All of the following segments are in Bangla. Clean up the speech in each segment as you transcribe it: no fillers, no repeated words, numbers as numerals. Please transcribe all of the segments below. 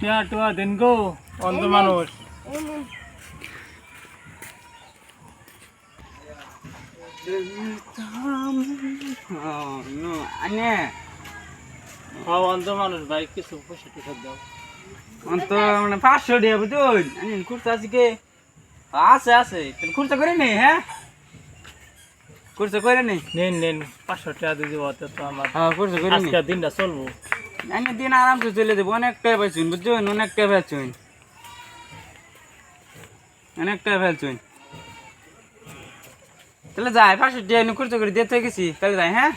টিয়া টুয়া দেন গো অন্ধ মানুষ। অন্ধ মানুষ ভাই কিছু পয়সা টুসা দাও। অন্ত মানে 500 টাকা বুঝুন আমি খুরসা আছে কে আছে আছে তুমি খুরসা করে নি হ্যাঁ খুরসা করে নি নেন নেন 500 টাকা দিয়ে দিব তো আমার হ্যাঁ খুরসা করে নি আজকে দিনটা চলবো। আমি দিন আরামসে চলে যাবো অনেক টাকা পাইছুন বুঝুন অনেক টাকা পাইছুন অনেক টাকা পাইছুন তাহলে যাই 500 টাকা নি খুরসা করে দিতে গেছি তাহলে যাই হ্যাঁ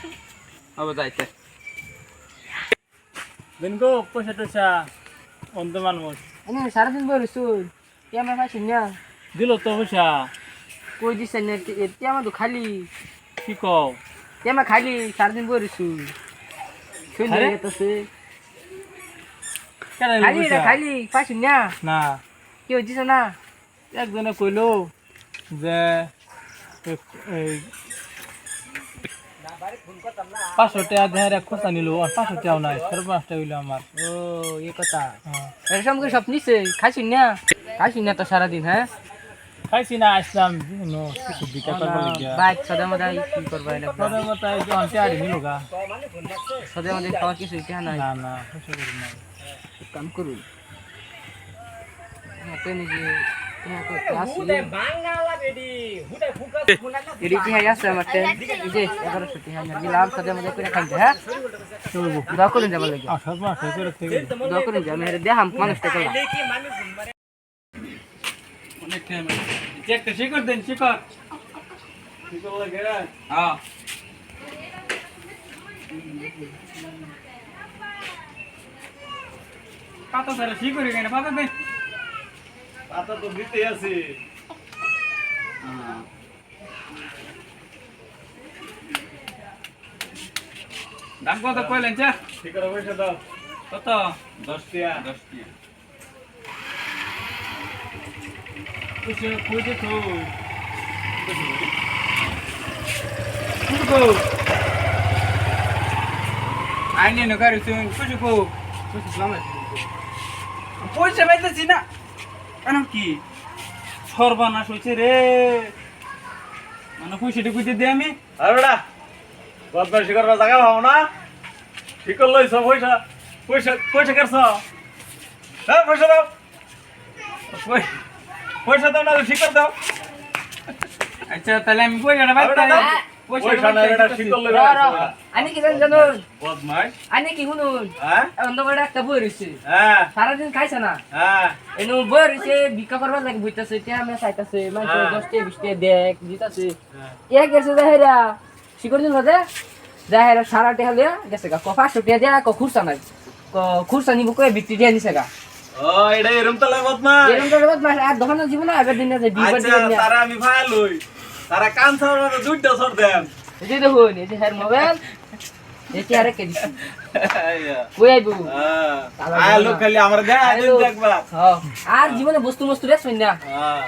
হবে যাইতে দেন গো পয়সা টুসা অন্ধ মানুষ। আমি সারাদিন বলছুন আমার পাইছি না দিল তো পয়সা কই দিছে না আমার তো খালি কি কও আমার খালি সারাদিন বলছুন শুনে আরে? গেছে কেন খালি এটা খালি পাইছি না না কেউ দিছে না একজনে কইলো যে এই 500 টাকা দেয় খোঁচা নিল আর 500 টাকাও নাই 5.5 টাকা হইলো আমার। ও এই কথা হ্যাঁ। এরকম করে সব নিছে খাইছি না তো সারাদিন হ্যাঁ খাইছি না আসলাম কিছু বিকা করবো লাগিয়া বাইক সদা মধ্যে কি করবা এটা তোদের মতো এই যে আনতে আড়ি নিল গা সদা মধ্যে খাওয়া কিছু ইচ্ছা নাই না না পয়সা করি নাই কাম করুন হাতে নিজে আছে আমার যে 1100 টাকা দিলাম সদা মধ্যে করে খাইতে হ্যাঁ চলবো দোয়া করুন যাবার লাগে 8 করে থেকে দোয়া করুন যাবেন দেখাম মানুষটা করলাম অনেক টাইম চেকটা শিকর দেন শিকর শিকর লাগে হ্যাঁ পাতা ধরে শিকর কেন পাতা দেন পাতা তো দিতে আছে দাম কত কইলেন চা ঠিক আছে পয়সা দাও কত 10 টাকা 10 টাকা কুছে কুছে তো কুকো আইনে ন গাড়ি তুই কুছে কো কুছে সামনে পয়সা পাইতেছি না কেন কি সর্বনাশ হইছে রে মানে পয়সাটা কইতে দে আমি আরে বেটা বদমাইশি করবার জায়গা পাও না ঠিক লইছ পয়সা পয়সা পয়সা করছ হ্যাঁ পয়সা দাও পয়সা দাও না ঠিক করে দাও আচ্ছা তাহলে আমি পয়সাটা পাইতে আরে দাও। পয়সা না এটা ঠিক লই আমি কি জানুন বদমাইশ আমি কি শুনুন হ্যাঁ অন্ধকারে একটা বই রয়েছে হ্যাঁ সারাদিন খাইছে না হ্যাঁ এনু বই রয়েছে ভিক্ষা করবার লাগে বইতাছে তে আমি চাইতাছে মানে 10 টা 20 টা দেখ দিতাছে এক গেছে যাহেরা শিকর দিন বাদে যাহেরা সারা তে হলে গেছে গা কফা ছুটিয়া দেয়া ক খুরসা নাই ক খুরসা নিব কই বিক্রি দিয়া দিছে গা ও এটা এরম তালে বদমাইশ এরকম করে বাদ মাস আর দোকানে জীবন আগে দিনে যে বিবাদ আচ্ছা তারা আমি ফাইল লই তারা কান ছাড়া দুইটা সর দেন এই যে দেখুন এই যে হের মোবাইল এটি আরে কে দিছি কই আইবো হ্যাঁ আয় লোক খালি আমরা দেখা দিন দেখবা হ্যাঁ আর জীবনে বস্তু মস্তু রেছ না হ্যাঁ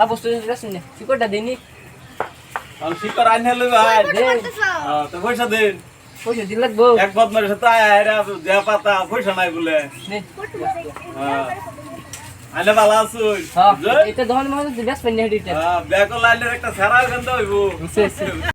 আর বস্তু রেছ না শিকরটা দেনি আমি শিকর আইনে লই ভাই দেন হ্যাঁ তো পয়সা দেন পয়সা দিল লাগবো এক বদমাইশ সাথে আয়রা দেয়া পাতা পয়সা নাই বলে নে হ্যাঁ আইলে ভালো আছুন হ্যাঁ এটা দোকান মানে বেশ পেন হেডিটা হ্যাঁ ব্যাকল লাইনের একটা সারা গন্ধ হইবো